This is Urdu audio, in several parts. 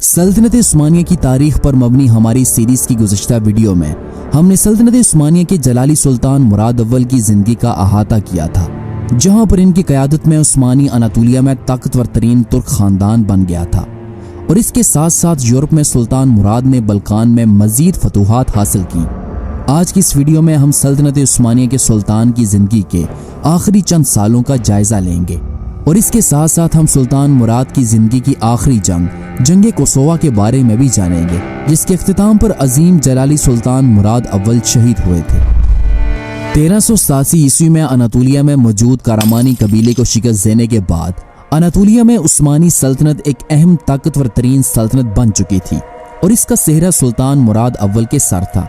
سلطنت عثمانیہ کی تاریخ پر مبنی ہماری سیریز کی گزشتہ ویڈیو میں ہم نے سلطنت عثمانیہ کے جلالی سلطان مراد اول کی زندگی کا احاطہ کیا تھا، جہاں پر ان کی قیادت میں عثمانی اناطولیہ میں طاقتور ترین ترک خاندان بن گیا تھا، اور اس کے ساتھ ساتھ یورپ میں سلطان مراد نے بلقان میں مزید فتوحات حاصل کی۔ آج کی اس ویڈیو میں ہم سلطنت عثمانیہ کے سلطان کی زندگی کے آخری چند سالوں کا جائزہ لیں گے، اور اس کے ساتھ ساتھ ہم سلطان مراد کی زندگی کی آخری جنگ کوسووا کے بارے میں بھی جانیں گے، جس کے اختتام پر عظیم جلالی سلطان مراد اول شہید ہوئے تھے۔ 1387 عیسوی میں اناطولیہ میں موجود کارامانی قبیلے کو شکست دینے کے بعد اناطولیہ میں عثمانی سلطنت ایک اہم طاقتور ترین سلطنت بن چکی تھی، اور اس کا سہرا سلطان مراد اول کے سر تھا۔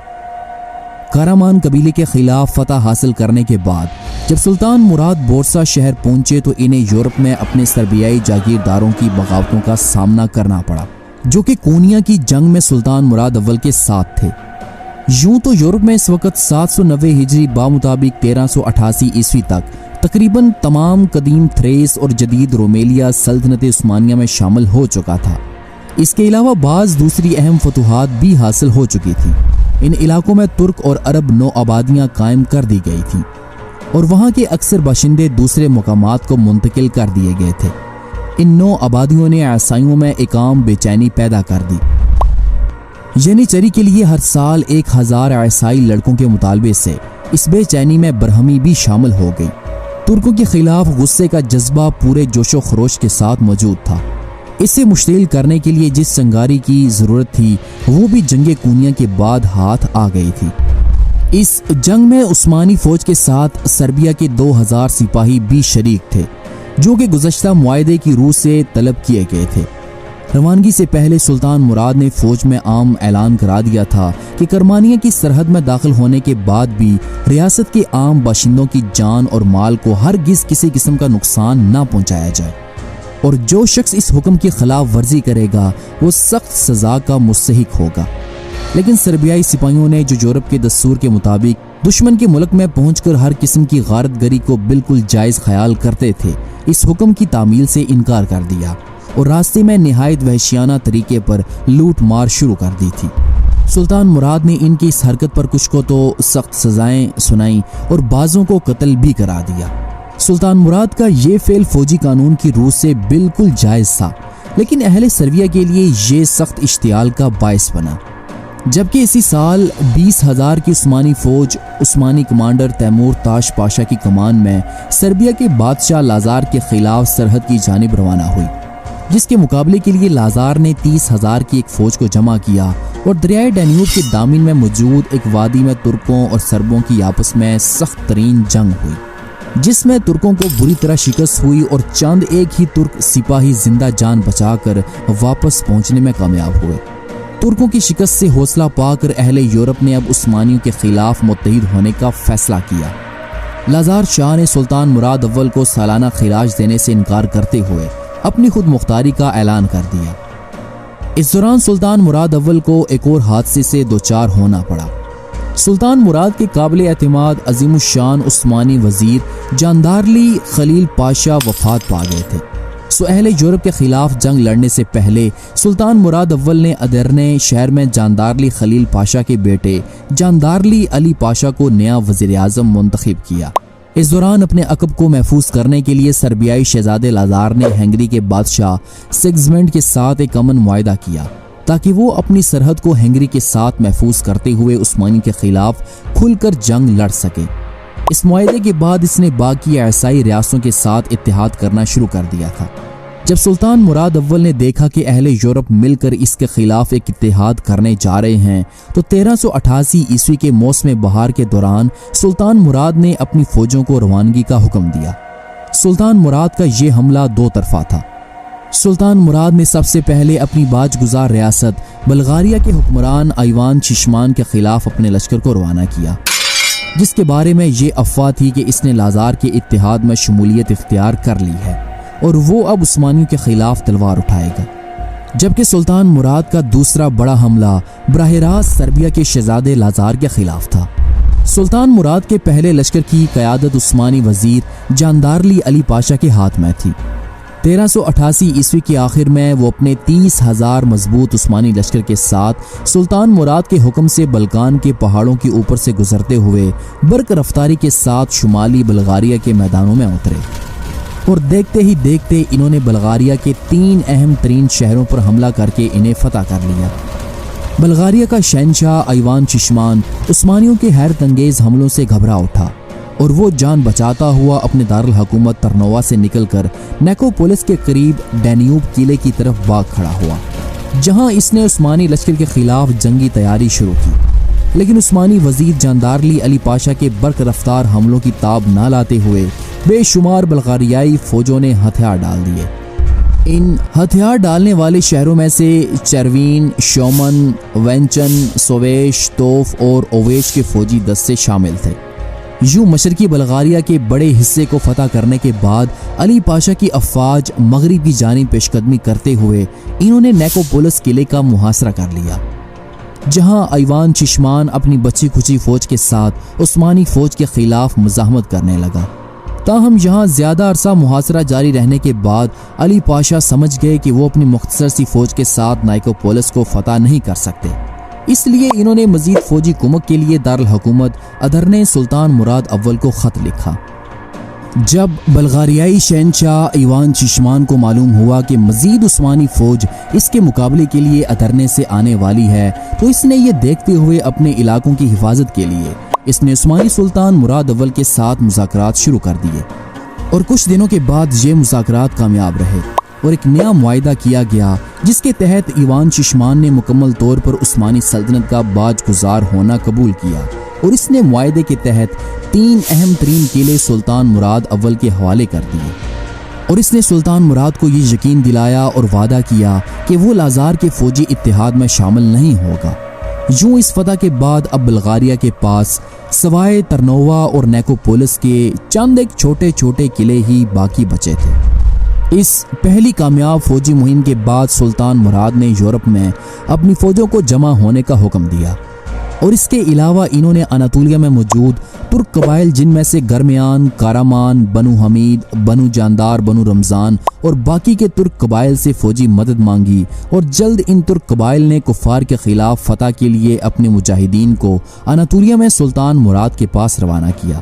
کارامان قبیلے کے خلاف فتح حاصل کرنے کے بعد جب سلطان مراد بورسا شہر پہنچے تو انہیں یورپ میں اپنے سربیائی جاگیرداروں کی بغاوتوں کا سامنا کرنا پڑا، جو کہ کونیا کی جنگ میں سلطان مراد اول کے ساتھ تھے۔ یوں تو یورپ میں اس وقت 790 ہجری بمطابق 1388 عیسوی تک تقریباً تمام قدیم تھریس اور جدید رومیلیا سلطنت عثمانیہ میں شامل ہو چکا تھا۔ اس کے علاوہ بعض دوسری اہم فتوحات بھی حاصل ہو چکی تھی۔ ان علاقوں میں ترک اور عرب نو آبادیاں قائم کر دی گئی تھیں، اور وہاں کے اکثر باشندے دوسرے مقامات کو منتقل کر دیے گئے تھے۔ ان نو آبادیوں نے عیسائیوں میں ایک عام بے چینی پیدا کر دی، یعنی چری کے لیے ہر سال 1000 عیسائی لڑکوں کے مطالبے سے اس بے چینی میں برہمی بھی شامل ہو گئی۔ ترکوں کے خلاف غصے کا جذبہ پورے جوش و خروش کے ساتھ موجود تھا۔ اسے مشتعل کرنے کے لیے جس چنگاری کی ضرورت تھی وہ بھی جنگ کونیا کے بعد ہاتھ آ گئی تھی۔ اس جنگ میں عثمانی فوج کے ساتھ سربیا کے 2000 سپاہی بھی شریک تھے، جو کہ گزشتہ معاہدے کی روح سے طلب کیے گئے تھے۔ روانگی سے پہلے سلطان مراد نے فوج میں عام اعلان کرا دیا تھا کہ کرمانیہ کی سرحد میں داخل ہونے کے بعد بھی ریاست کے عام باشندوں کی جان اور مال کو ہرگز کسی قسم کا نقصان نہ پہنچایا جائے، اور جو شخص اس حکم کی خلاف ورزی کرے گا وہ سخت سزا کا مستحق ہوگا۔ لیکن سربیائی سپاہیوں نے، جو یورپ کے دستور کے مطابق دشمن کے ملک میں پہنچ کر ہر قسم کی غارت گری کو بالکل جائز خیال کرتے تھے، اس حکم کی تعمیل سے انکار کر دیا اور راستے میں نہایت وحشیانہ طریقے پر لوٹ مار شروع کر دی تھی۔ سلطان مراد نے ان کی اس حرکت پر کچھ کو تو سخت سزائیں سنائیں اور بعضوں کو قتل بھی کرا دیا۔ سلطان مراد کا یہ فعل فوجی قانون کی روح سے بالکل جائز تھا، لیکن اہل سرویا کے لیے یہ سخت اشتعال کا باعث بنا۔ جبکہ اسی سال 20,000 کی عثمانی فوج عثمانی کمانڈر تیمور تاش پاشا کی کمان میں سربیا کے بادشاہ لازار کے خلاف سرحد کی جانب روانہ ہوئی، جس کے مقابلے کے لیے لازار نے 30,000 کی ایک فوج کو جمع کیا اور دریائے ڈینیوب کے دامن میں موجود ایک وادی میں ترکوں اور سربوں کی آپس میں سخت ترین جنگ ہوئی، جس میں ترکوں کو بری طرح شکست ہوئی اور چند ایک ہی ترک سپاہی زندہ جان بچا کر واپس پہنچنے میں کامیاب ہوئے۔ ترکوں کی شکست سے حوصلہ پا کر اہل یورپ نے اب عثمانیوں کے خلاف متحد ہونے کا فیصلہ کیا۔ لازار شاہ نے سلطان مراد اول کو سالانہ خراج دینے سے انکار کرتے ہوئے اپنی خود مختاری کا اعلان کر دیا۔ اس دوران سلطان مراد اول کو ایک اور حادثے سے دوچار ہونا پڑا۔ سلطان مراد کے قابل اعتماد عظیم الشان عثمانی وزیر جاندارلی خلیل پاشا وفات پا گئے تھے۔ اہل یورپ کے خلاف جنگ لڑنے سے پہلے سلطان مراد اول نے ادرنے شہر میں جاندارلی خلیل پاشا کے بیٹے جاندارلی علی پاشا کو نیا وزیر اعظم منتخب کیا۔ اس دوران اپنے عقب کو محفوظ کرنے کے لیے سربیائی شہزادے لازار نے ہنگری کے بادشاہ سگزمنڈ کے ساتھ ایک امن معاہدہ کیا، تاکہ وہ اپنی سرحد کو ہنگری کے ساتھ محفوظ کرتے ہوئے عثمانی کے خلاف کھل کر جنگ لڑ سکے۔ اس معاہدے کے بعد اس نے باقی عیسائی ریاستوں کے ساتھ اتحاد کرنا شروع کر دیا تھا۔ جب سلطان مراد اول نے دیکھا کہ اہل یورپ مل کر اس کے خلاف ایک اتحاد کرنے جا رہے ہیں تو 1388 عیسوی کے موسم بہار کے دوران سلطان مراد نے اپنی فوجوں کو روانگی کا حکم دیا۔ سلطان مراد کا یہ حملہ دو طرفہ تھا۔ سلطان مراد نے سب سے پہلے اپنی باج گزار ریاست بلغاریہ کے حکمران ایوان ششمان کے خلاف اپنے لشکر کو روانہ کیا، جس کے بارے میں یہ افواہ تھی کہ اس نے لازار کے اتحاد میں شمولیت اختیار کر لی ہے اور وہ اب عثمانیوں کے خلاف تلوار اٹھائے گا۔ جبکہ سلطان مراد کا دوسرا بڑا حملہ براہ راست سربیا کے شہزادے لازار کے خلاف تھا۔ سلطان مراد کے پہلے لشکر کی قیادت عثمانی وزیر جاندارلی علی پاشا کے ہاتھ میں تھی۔ 1388 عیسوی کے آخر میں وہ اپنے 30,000 مضبوط عثمانی لشکر کے ساتھ سلطان مراد کے حکم سے بلقان کے پہاڑوں کے اوپر سے گزرتے ہوئے برق رفتاری کے ساتھ شمالی بلغاریہ کے میدانوں میں اترے، اور دیکھتے ہی دیکھتے انہوں نے بلغاریہ کے 3 اہم ترین شہروں پر حملہ کر کے انہیں فتح کر لیا۔ بلغاریہ کا شہنشاہ ایوان چشمان عثمانیوں کے حیرت انگیز حملوں سے گھبرا اٹھا، اور وہ جان بچاتا ہوا اپنے دارالحکومت ترنوا سے نکل کر نیکوپولس کے قریب ڈینیوب قلعے کی طرف بھاگ کھڑا ہوا، جہاں اس نے عثمانی لشکر کے خلاف جنگی تیاری شروع کی۔ لیکن عثمانی وزیر جاندارلی علی پاشا کے برق رفتار حملوں کی تاب نہ لاتے ہوئے بے شمار بلغاریائی فوجوں نے ہتھیار ڈال دیے۔ ان ہتھیار ڈالنے والے شہروں میں سے چروین، شومن، وینچن، سویش، توف اور اویش کے فوجی دستے شامل تھے۔ یوں مشرقی بلغاریہ کے بڑے حصے کو فتح کرنے کے بعد علی پاشا کی افواج مغرب کی جانب پیش قدمی کرتے ہوئے انہوں نے نیکوپولس قلعے کا محاصرہ کر لیا، جہاں ایوان چشمان اپنی بچی کھچی فوج کے ساتھ عثمانی فوج کے خلاف مزاحمت کرنے لگا۔ تاہم یہاں زیادہ عرصہ محاصرہ جاری رہنے کے بعد علی پاشا سمجھ گئے کہ وہ اپنی مختصر سی فوج کے ساتھ نیکوپولس کو فتح نہیں کر سکتے، اس لیے انہوں نے مزید فوجی کمک کے لیے دارالحکومت ادھر نے سلطان مراد اول کو خط لکھا۔ جب بلغاریائی شہنشاہ ایوان چشمان کو معلوم ہوا کہ مزید عثمانی فوج اس کے مقابلے کے لیے ادھرنے سے آنے والی ہے، تو اس نے یہ دیکھتے ہوئے اپنے علاقوں کی حفاظت کے لیے اس نے عثمانی سلطان مراد اول کے ساتھ مذاکرات شروع کر دیے، اور کچھ دنوں کے بعد یہ مذاکرات کامیاب رہے اور ایک نیا معاہدہ کیا گیا، جس کے تحت ایوان چشمان نے مکمل طور پر عثمانی سلطنت کا باج گزار ہونا قبول کیا، اور اس نے معاہدے کے تحت 3 اہم ترین قلعے سلطان مراد اول کے حوالے کر دیے، اور اس نے سلطان مراد کو یہ یقین دلایا اور وعدہ کیا کہ وہ لازار کے فوجی اتحاد میں شامل نہیں ہوگا۔ یوں اس فتح کے بعد اب بلغاریہ کے پاس سوائے ترنوا اور نیکوپولس کے چند ایک چھوٹے چھوٹے قلعے ہی باقی بچے تھے۔ اس پہلی کامیاب فوجی مہم کے بعد سلطان مراد نے یورپ میں اپنی فوجوں کو جمع ہونے کا حکم دیا، اور اس کے علاوہ انہوں نے اناطولیہ میں موجود ترک قبائل جن میں سے گرمیان، کارامان، بنو حمید، بنو جاندار، بنو رمضان اور باقی کے ترک قبائل سے فوجی مدد مانگی، اور جلد ان ترک قبائل نے کفار کے خلاف فتح کے لیے اپنے مجاہدین کو اناطولیہ میں سلطان مراد کے پاس روانہ کیا۔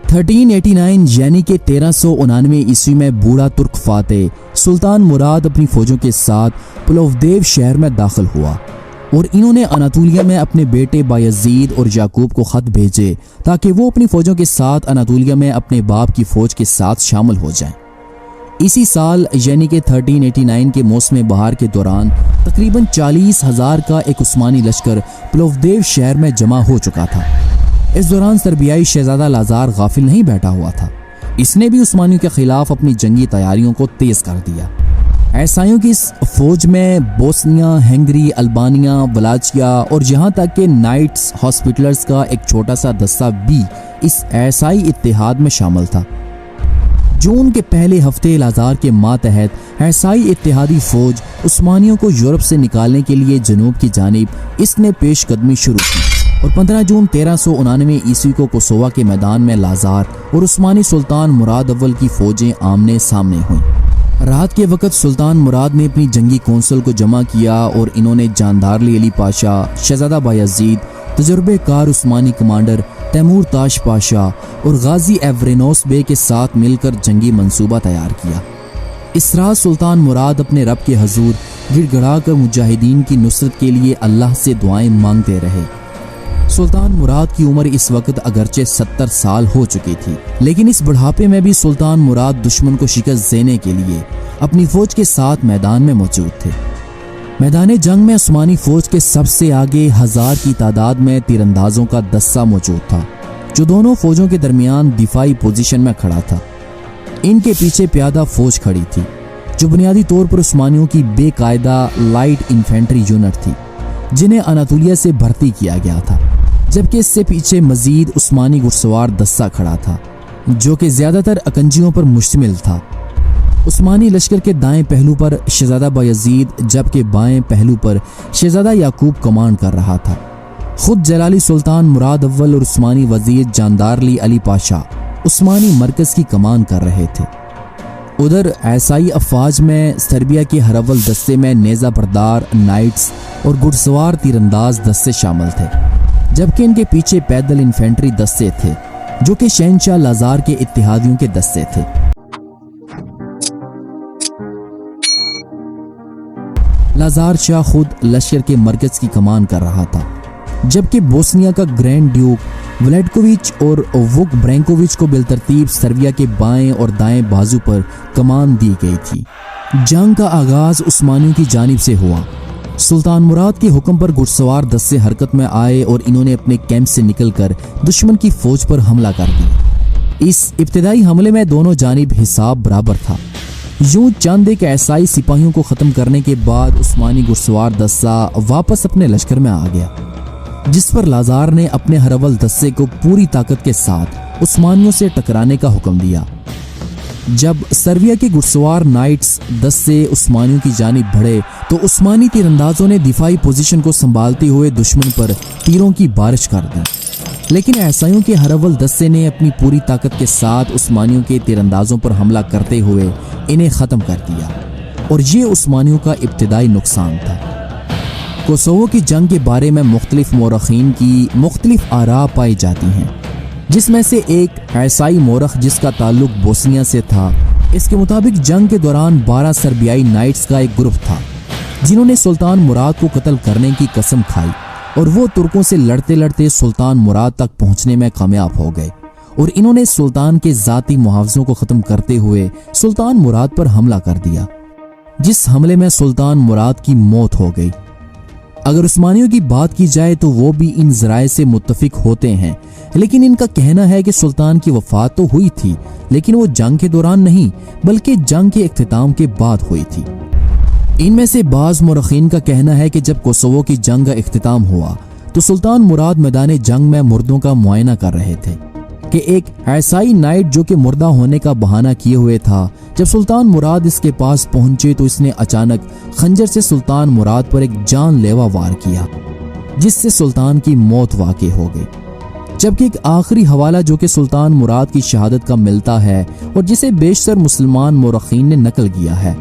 1389 یعنی کہ 1399 عیسوی میں بوڑھا ترک فاتح سلطان مراد اپنی فوجوں کے ساتھ پلوودیو شہر میں داخل ہوا، اور انہوں نے اناطولیہ میں اپنے بیٹے بایزید اور یعقوب کو خط بھیجے تاکہ وہ اپنی فوجوں کے ساتھ اناطولیہ میں اپنے باپ کی فوج کے ساتھ شامل ہو جائیں۔ اسی سال یعنی کہ 1389 کے موسم بہار کے دوران تقریباً 40,000 کا ایک عثمانی لشکر پلوودیو شہر میں جمع ہو چکا تھا۔ اس دوران سربیائی شہزادہ لازار غافل نہیں بیٹھا ہوا تھا، اس نے بھی عثمانیوں کے خلاف اپنی جنگی تیاریوں کو تیز کر دیا۔ عیسائیوں کی اس فوج میں بوسنیا، ہنگری، البانیا، ولاچیا اور یہاں تک کہ نائٹس ہاسپٹلرز کا ایک چھوٹا سا دستہ بھی اس عیسائی اتحاد میں شامل تھا۔ جون کے پہلے ہفتے لازار کے ماتحت عیسائی اتحادی فوج عثمانیوں کو یورپ سے نکالنے کے لیے جنوب کی جانب اس نے پیش قدمی شروع کی، اور 15 جون 1399 عیسوی کو کوسووا کے میدان میں لازار اور عثمانی سلطان مراد اول کی فوجیں آمنے سامنے ہوئیں۔ رات کے وقت سلطان مراد نے اپنی جنگی کونسل کو جمع کیا، اور انہوں نے جاندارلی علی پاشا، شہزادہ بایزید، تجربے کار عثمانی کمانڈر تیمور تاش پاشا اور غازی ایورینوس بے کے ساتھ مل کر جنگی منصوبہ تیار کیا۔ اس رات سلطان مراد اپنے رب کے حضور گڑ گڑا کر مجاہدین کی نصرت کے لیے اللہ سے دعائیں مانگتے رہے۔ سلطان مراد کی عمر اس وقت اگرچہ 70 سال ہو چکی تھی، لیکن اس بڑھاپے میں بھی سلطان مراد دشمن کو شکست دینے کے لیے اپنی فوج کے ساتھ میدان میں موجود تھے۔ میدان جنگ میں عثمانی فوج کے سب سے آگے 1000 کی تعداد میں تیراندازوں کا دستہ موجود تھا، جو دونوں فوجوں کے درمیان دفاعی پوزیشن میں کھڑا تھا۔ ان کے پیچھے پیادہ فوج کھڑی تھی، جو بنیادی طور پر عثمانیوں کی بے قاعدہ لائٹ انفینٹری یونٹ تھی، جنہیں اناطولیہ سے بھرتی کیا گیا تھا، جبکہ اس سے پیچھے مزید عثمانی گھڑسوار دستہ کھڑا تھا، جو کہ زیادہ تر اکنجیوں پر مشتمل تھا۔ عثمانی لشکر کے دائیں پہلو پر شہزادہ بایزید جبکہ بائیں پہلو پر شہزادہ یعقوب کمانڈ کر رہا تھا۔ خود جلالی سلطان مراد اول اور عثمانی وزیر جاندارلی علی پاشا عثمانی مرکز کی کمان کر رہے تھے۔ ادھر عیسائی افواج میں سربیا کے ہر اول دستے میں نیزہ بردار نائٹس اور گھڑ سوار تیر انداز دستے شامل تھے، جبکہ ان کے پیچھے پیدل انفینٹری دستے تھے جو کہ شہنشاہ لازار کے اتحادیوں کے دستے تھے۔ لازار شاہ خود لشکر کے مرکز کی کمان کر رہا تھا، جبکہ بوسنیا کا گرینڈ ڈیوک ولیڈکووچ اور وک برینکووچ کو بالترتیب سربیا کے بائیں اور دائیں بازو پر کمان دی گئی تھی۔ جنگ کا آغاز عثمانیوں کی جانب سے ہوا۔ سلطان مراد کے حکم پر گھڑ سوار دستے حرکت میں آئے اور انہوں نے اپنے کیمپ سے نکل کر دشمن کی فوج پر حملہ کر دیا۔ اس ابتدائی حملے میں دونوں جانب حساب برابر تھا۔ یوں چند ایک عیسائی سپاہیوں کو ختم کرنے کے بعد عثمانی گھڑ سوار دستہ واپس اپنے لشکر میں آ گیا، جس پر لازار نے اپنے ہر اول دستے کو پوری طاقت کے ساتھ عثمانیوں سے ٹکرانے کا حکم دیا۔ جب سربیا کے گھڑ سوار نائٹس دستے عثمانیوں کی جانب بڑھے تو عثمانی تیر اندازوں نے دفاعی پوزیشن کو سنبھالتے ہوئے دشمن پر تیروں کی بارش کر دی، لیکن عیسائیوں کے ہر اول دستے نے اپنی پوری طاقت کے ساتھ عثمانیوں کے تیر اندازوں پر حملہ کرتے ہوئے انہیں ختم کر دیا، اور یہ عثمانیوں کا ابتدائی نقصان تھا۔ کوسوو کی جنگ کے بارے میں مختلف مورخین کی مختلف آراء پائی جاتی ہیں، جس میں سے ایک عیسائی مورخ جس کا تعلق بوسنیا سے تھا، اس کے مطابق جنگ کے دوران 12 سربیائی نائٹس کا ایک گروپ تھا جنہوں نے سلطان مراد کو قتل کرنے کی قسم کھائی، اور وہ ترکوں سے لڑتے لڑتے سلطان مراد تک پہنچنے میں کامیاب ہو گئے، اور انہوں نے سلطان کے ذاتی محافظوں کو ختم کرتے ہوئے سلطان مراد پر حملہ کر دیا، جس حملے میں سلطان مراد کی موت ہو گئی۔ اگر عثمانیوں کی بات کی جائے تو وہ بھی ان ذرائع سے متفق ہوتے ہیں، لیکن ان کا کہنا ہے کہ سلطان کی وفات تو ہوئی تھی، لیکن وہ جنگ کے دوران نہیں بلکہ جنگ کے اختتام کے بعد ہوئی تھی۔ ان میں سے بعض مورخین کا کہنا ہے کہ جب کوسوو کی جنگ کا اختتام ہوا تو سلطان مراد میدان جنگ میں مردوں کا معائنہ کر رہے تھے کہ ایک عیسائی نائٹ جو کہ مردہ ہونے کا بہانہ کیے ہوئے تھا، جب سلطان مراد اس کے پاس پہنچے تو اس نے اچانک خنجر سے سلطان مراد پر ایک جان لیوا وار کیا، جس سے سلطان کی موت واقع ہو گئی۔ جبکہ ایک آخری حوالہ جو کہ سلطان مراد کی شہادت کا ملتا ہے اور جسے بیشتر مسلمان مورخین نے نقل کیا ہے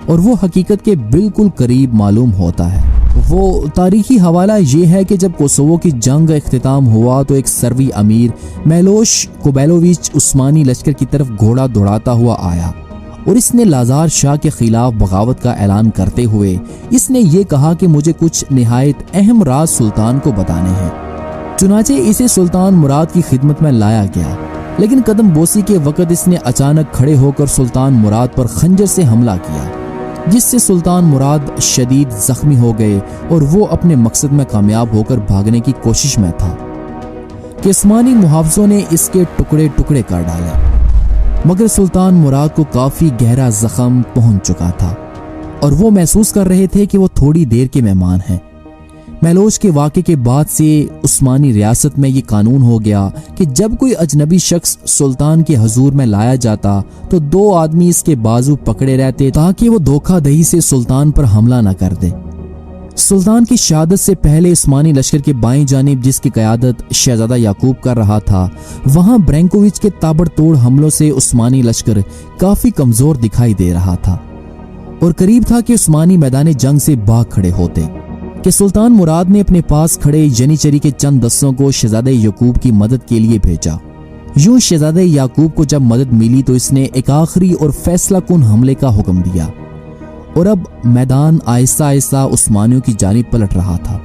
اور وہ حقیقت کے بالکل قریب معلوم ہوتا ہے، وہ تاریخی حوالہ یہ ہے کہ جب کوسوو کی جنگ کا اختتام ہوا تو ایک سروی امیر میلوش کوبیلوویچ عثمانی لشکر کی طرف گھوڑا دوڑاتا ہوا آیا، اور اس نے لازار شاہ کے خلاف بغاوت کا اعلان کرتے ہوئے اس نے یہ کہا کہ مجھے کچھ نہایت اہم راز سلطان کو بتانے ہیں۔ چنانچہ اسے سلطان مراد کی خدمت میں لایا گیا، لیکن قدم بوسی کے وقت اس نے اچانک کھڑے ہو کر سلطان مراد پر خنجر سے حملہ کیا، جس سے سلطان مراد شدید زخمی ہو گئے اور وہ اپنے مقصد میں کامیاب ہو کر بھاگنے کی کوشش میں تھا کہ عثمانی محافظوں نے اس کے ٹکڑے ٹکڑے کر ڈالے، مگر سلطان مراد کو کافی گہرا زخم پہنچ چکا تھا اور وہ محسوس کر رہے تھے کہ وہ تھوڑی دیر کے مہمان ہیں۔ میلوش کے واقعے کے بعد سے عثمانی ریاست میں یہ قانون ہو گیا کہ جب کوئی اجنبی شخص سلطان کے حضور میں لایا جاتا تو 2 آدمی اس کے بازو پکڑے رہتے تاکہ وہ دھوکہ دہی سے سلطان پر حملہ نہ کر دے۔ سلطان کی شہادت سے پہلے عثمانی لشکر کے بائیں جانب جس کی قیادت شہزادہ یعقوب کر رہا تھا، وہاں برینکووچ کے تابڑ توڑ حملوں سے عثمانی لشکر کافی کمزور دکھائی دے رہا تھا، اور قریب تھا کہ عثمانی میدان جنگ سے بھاگ کھڑے ہوتے کہ سلطان مراد نے اپنے پاس کھڑے ینیچری کے چند دستوں کو شہزادہ یعقوب کی مدد کے لیے بھیجا۔ یوں شہزادہ یعقوب کو جب مدد ملی تو اس نے ایک آخری اور فیصلہ کن حملے کا حکم دیا، اور اب میدان آہستہ آہستہ عثمانیوں کی جانب پلٹ رہا تھا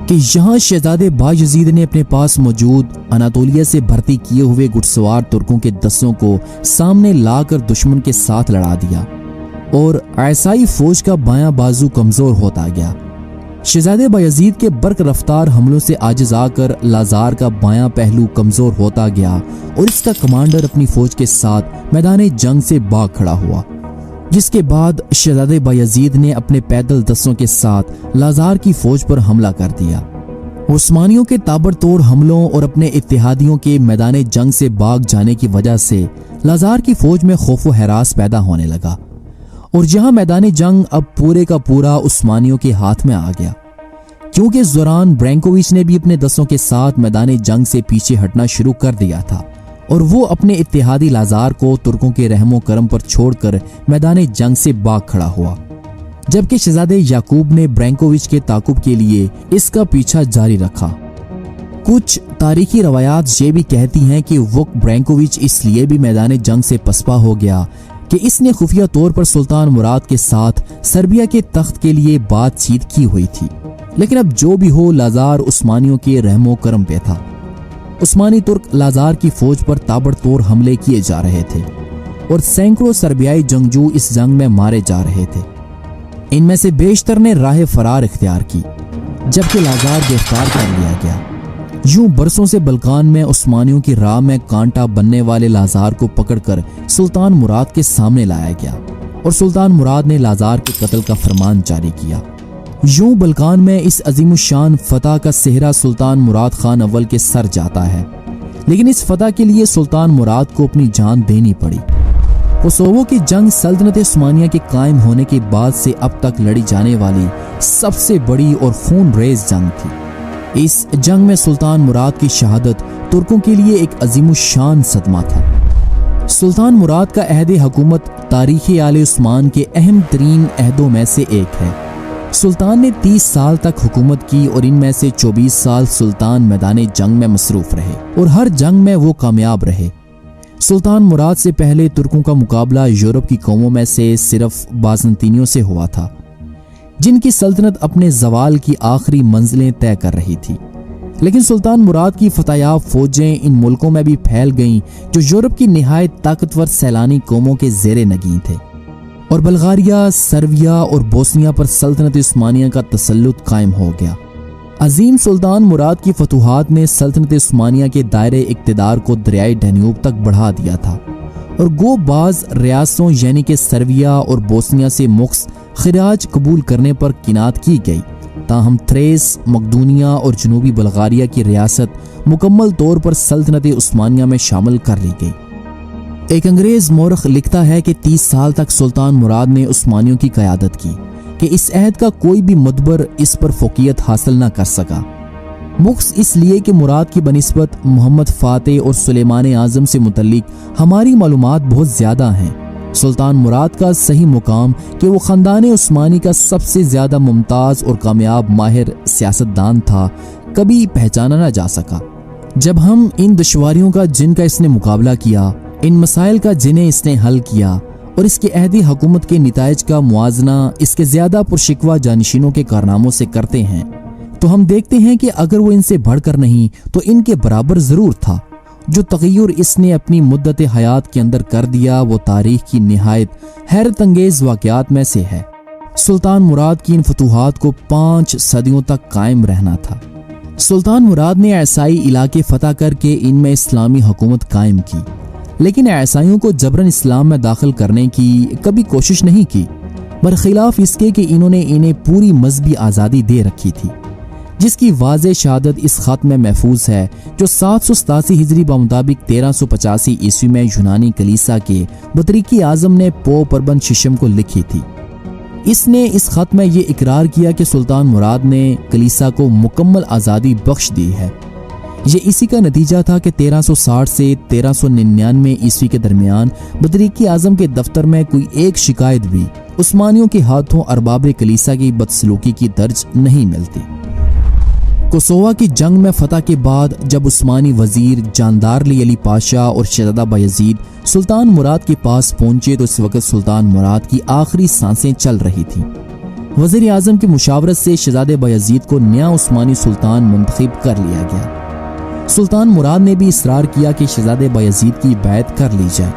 کہ یہاں شہزادے بایزید نے اپنے پاس موجود اناطولیہ سے بھرتی کیے ہوئے گھڑ سوار ترکوں کے دستوں کو سامنے لا کر دشمن کے ساتھ لڑا دیا، اور عیسائی فوج کا بایاں بازو کمزور ہوتا گیا۔ شہزادے بایزید کے برق رفتار حملوں سے عاجز آ کر لازار کا بایاں پہلو کمزور ہوتا گیا، اور اس کا کمانڈر اپنی فوج کے ساتھ میدان جنگ سے بھاگ کھڑا ہوا، جس کے بعد شہزادے بایزید نے اپنے پیدل دستوں کے ساتھ لازار کی فوج پر حملہ کر دیا۔ عثمانیوں کے تابڑ توڑ حملوں اور اپنے اتحادیوں کے میدان جنگ سے بھاگ جانے کی وجہ سے لازار کی فوج میں خوف و ہراس پیدا ہونے لگا، اور جہاں میدان جنگ اب پورے کا پورا عثمانیوں کے ہاتھ میں آ گیا، کیونکہ اس دوران برینکووچ نے بھی اپنے دستوں کے ساتھ میدان جنگ سے پیچھے ہٹنا شروع کر دیا تھا، اور وہ اپنے اتحادی لازار کو ترکوں کے رحم و کرم پر چھوڑ کر میدان جنگ سے بھاگ کھڑا ہوا، جبکہ شہزادے یعقوب نے برینکووچ کے تعاقب کے لیے اس کا پیچھا جاری رکھا۔ کچھ تاریخی روایات یہ بھی کہتی ہیں کہ وک برینکووچ اس لیے بھی میدان جنگ سے پسپا ہو گیا کہ اس نے خفیہ طور پر سلطان مراد کے ساتھ سربیا کے تخت کے لیے بات چیت کی ہوئی تھی۔ لیکن اب جو بھی ہو، لازار عثمانیوں کے رحم و کرم پہ تھا۔ عثمانی ترک لازار کی فوج پر تابڑ توڑ حملے کیے جا رہے تھے اور سینکڑوں سربیائی جنگجو اس جنگ میں مارے جا رہے تھے۔ ان میں سے بیشتر نے راہ فرار اختیار کی، جبکہ لازار گرفتار کر لیا گیا۔ یوں برسوں سے بلقان میں عثمانیوں کی راہ میں کانٹا بننے والے لازار کو پکڑ کر سلطان مراد کے سامنے لایا گیا اور سلطان مراد نے لازار کے قتل کا فرمان جاری کیا۔ یوں بلقان میں اس عظیم الشان فتح کا سہرا سلطان مراد خان اول کے سر جاتا ہے، لیکن اس فتح کے لیے سلطان مراد کو اپنی جان دینی پڑی۔ کوسوو کی جنگ سلطنت عثمانیہ کے قائم ہونے کے بعد سے اب تک لڑی جانے والی سب سے بڑی اور خون ریز جنگ تھی۔ اس جنگ میں سلطان مراد کی شہادت ترکوں کے لیے ایک عظیم الشان صدمہ تھا۔ سلطان مراد کا عہد حکومت تاریخ آل عثمان کے اہم ترین عہدوں میں سے ایک ہے۔ سلطان نے 30 سال تک حکومت کی اور ان میں سے 24 سال سلطان میدان جنگ میں مصروف رہے اور ہر جنگ میں وہ کامیاب رہے۔ سلطان مراد سے پہلے ترکوں کا مقابلہ یورپ کی قوموں میں سے صرف بازنطینیوں سے ہوا تھا، جن کی سلطنت اپنے زوال کی آخری منزلیں طے کر رہی تھی۔ لیکن سلطان مراد کی فتح یاب فوجیں ان ملکوں میں بھی پھیل گئیں جو یورپ کی نہایت طاقتور سیلانی قوموں کے زیر نگین تھے، اور بلغاریہ، سرویا اور بوسنیا پر سلطنت عثمانیہ کا تسلط قائم ہو گیا۔ عظیم سلطان مراد کی فتوحات نے سلطنت عثمانیہ کے دائرے اقتدار کو دریائے ڈینیوب تک بڑھا دیا تھا، اور گو بعض ریاستوں یعنی کہ سرویا اور بوسنیا سے مخص خراج قبول کرنے پر کنات کی گئی، تاہم تھریس، مقدونیہ اور جنوبی بلغاریہ کی ریاست مکمل طور پر سلطنت عثمانیہ میں شامل کر لی گئی۔ ایک انگریز مورخ لکھتا ہے کہ 30 سال تک سلطان مراد نے عثمانیوں کی قیادت کی کہ اس عہد کا کوئی بھی مدبر اس پر فوقیت حاصل نہ کر سکا، مخص اس لیے کہ مراد کی بنسبت محمد فاتح اور سلیمان اعظم سے متعلق ہماری معلومات بہت زیادہ ہیں۔ سلطان مراد کا صحیح مقام کہ وہ خاندان عثمانی کا سب سے زیادہ ممتاز اور کامیاب ماہر سیاستدان تھا، کبھی پہچانا نہ جا سکا۔ جب ہم ان دشواریوں کا جن کا اس نے مقابلہ کیا، ان مسائل کا جنہیں اس نے حل کیا اور اس کے عہدی حکومت کے نتائج کا موازنہ اس کے زیادہ پرشکوہ جانشینوں کے کارناموں سے کرتے ہیں، تو ہم دیکھتے ہیں کہ اگر وہ ان سے بڑھ کر نہیں تو ان کے برابر ضرور تھا۔ جو تغیر اس نے اپنی مدت حیات کے اندر کر دیا وہ تاریخ کی نہایت حیرت انگیز واقعات میں سے ہے۔ سلطان مراد کی ان فتوحات کو 5 صدیوں تک قائم رہنا تھا۔ سلطان مراد نے عیسائی علاقے فتح کر کے ان میں اسلامی حکومت قائم کی، لیکن عیسائیوں کو جبراً اسلام میں داخل کرنے کی کبھی کوشش نہیں کی، برخلاف اس کے کہ انہوں نے انہیں پوری مذہبی آزادی دے رکھی تھی، جس کی واضح شہادت اس خط میں محفوظ ہے جو 787 ہجری بمطابق 1385 عیسوی میں یونانی کلیسا کے بطریقی اعظم نے پوپ اربن ششم کو لکھی تھی۔ اس نے اس خط میں یہ اقرار کیا کہ سلطان مراد نے کلیسا کو مکمل آزادی بخش دی ہے۔ یہ اسی کا نتیجہ تھا کہ 1360 سے 1399 عیسوی کے درمیان بطریقی اعظم کے دفتر میں کوئی ایک شکایت بھی عثمانیوں کے ہاتھوں ارباب کلیسا کی بدسلوکی کی درج نہیں ملتی۔ کوسووا کی جنگ میں فتح کے بعد جب عثمانی وزیر جاندارلی علی پاشا اور شہزادہ بایزید سلطان مراد کے پاس پہنچے تو اس وقت سلطان مراد کی آخری سانسیں چل رہی تھیں۔ وزیر اعظم کی مشاورت سے شہزادہ بایزید کو نیا عثمانی سلطان منتخب کر لیا گیا۔ سلطان مراد نے بھی اصرار کیا کہ شہزادہ بایزید کی بیعت کر لی جائے،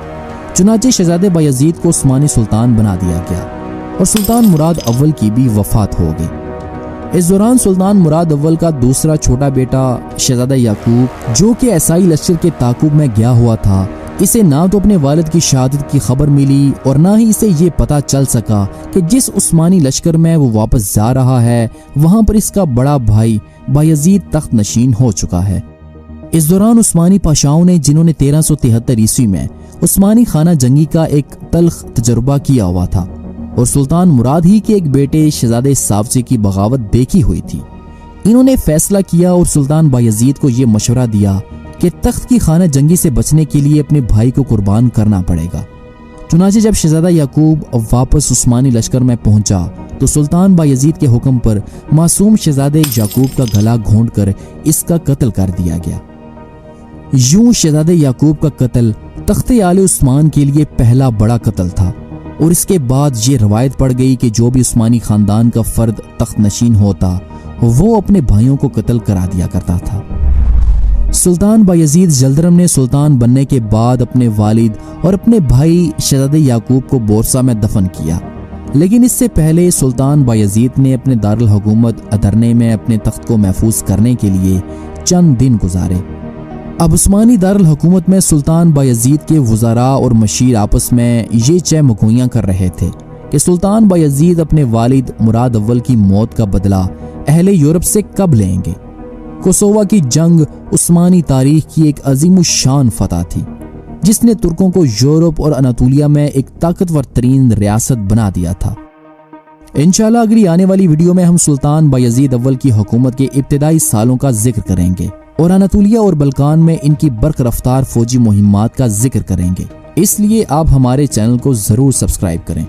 چنانچہ شہزادہ بایزید کو عثمانی سلطان بنا دیا گیا اور سلطان مراد اول کی بھی وفات ہو گئی۔ اس دوران سلطان مراد اول کا دوسرا چھوٹا بیٹا شہزادہ یعقوب، جو کہ عیسائی لشکر کے تعاقب میں گیا ہوا تھا، اسے نہ تو اپنے والد کی شہادت کی خبر ملی اور نہ ہی اسے یہ پتہ چل سکا کہ جس عثمانی لشکر میں وہ واپس جا رہا ہے وہاں پر اس کا بڑا بھائی بایزید تخت نشین ہو چکا ہے۔ اس دوران عثمانی پاشاؤں نے، جنہوں نے 1373 عیسوی میں عثمانی خانہ جنگی کا ایک تلخ تجربہ کیا ہوا تھا اور سلطان مراد ہی کے ایک بیٹے شہزادہ سافسی کی بغاوت دیکھی ہوئی تھی، انہوں نے فیصلہ کیا اور سلطان بایزید کو یہ مشورہ دیا کہ تخت کی خانہ جنگی سے بچنے کے لیے اپنے بھائی کو قربان کرنا پڑے گا۔ چنانچہ جب شہزادہ یعقوب واپس عثمانی لشکر میں پہنچا تو سلطان بایزید کے حکم پر معصوم شہزادہ یعقوب کا گلا گھونٹ کر اس کا قتل کر دیا گیا۔ یوں شہزادہ یعقوب کا قتل تخت آل عثمان کے لیے پہلا بڑا قتل تھا، اور اس کے بعد یہ روایت پڑ گئی کہ جو بھی عثمانی خاندان کا فرد تخت نشین ہوتا وہ اپنے بھائیوں کو قتل کرا دیا کرتا تھا۔ سلطان بایزید جلدرم نے سلطان بننے کے بعد اپنے والد اور اپنے بھائی شہزادہ یعقوب کو بورسہ میں دفن کیا، لیکن اس سے پہلے سلطان بایزید نے اپنے دارالحکومت ادرنے میں اپنے تخت کو محفوظ کرنے کے لیے چند دن گزارے۔ اب عثمانی دارالحکومت میں سلطان بایزید کے وزراء اور مشیر آپس میں یہ چہ مگوئیاں کر رہے تھے کہ سلطان بایزید اپنے والد مراد اول کی موت کا بدلہ اہل یورپ سے کب لیں گے۔ کوسووا کی جنگ عثمانی تاریخ کی ایک عظیم الشان فتح تھی، جس نے ترکوں کو یورپ اور اناطولیہ میں ایک طاقتور ترین ریاست بنا دیا تھا۔ انشاءاللہ اگلی آنے والی ویڈیو میں ہم سلطان بایزید اول کی حکومت کے ابتدائی سالوں کا ذکر کریں گے اور اناطولیہ اور بلقان میں ان کی برق رفتار فوجی مہمات کا ذکر کریں گے، اس لیے آپ ہمارے چینل کو ضرور سبسکرائب کریں۔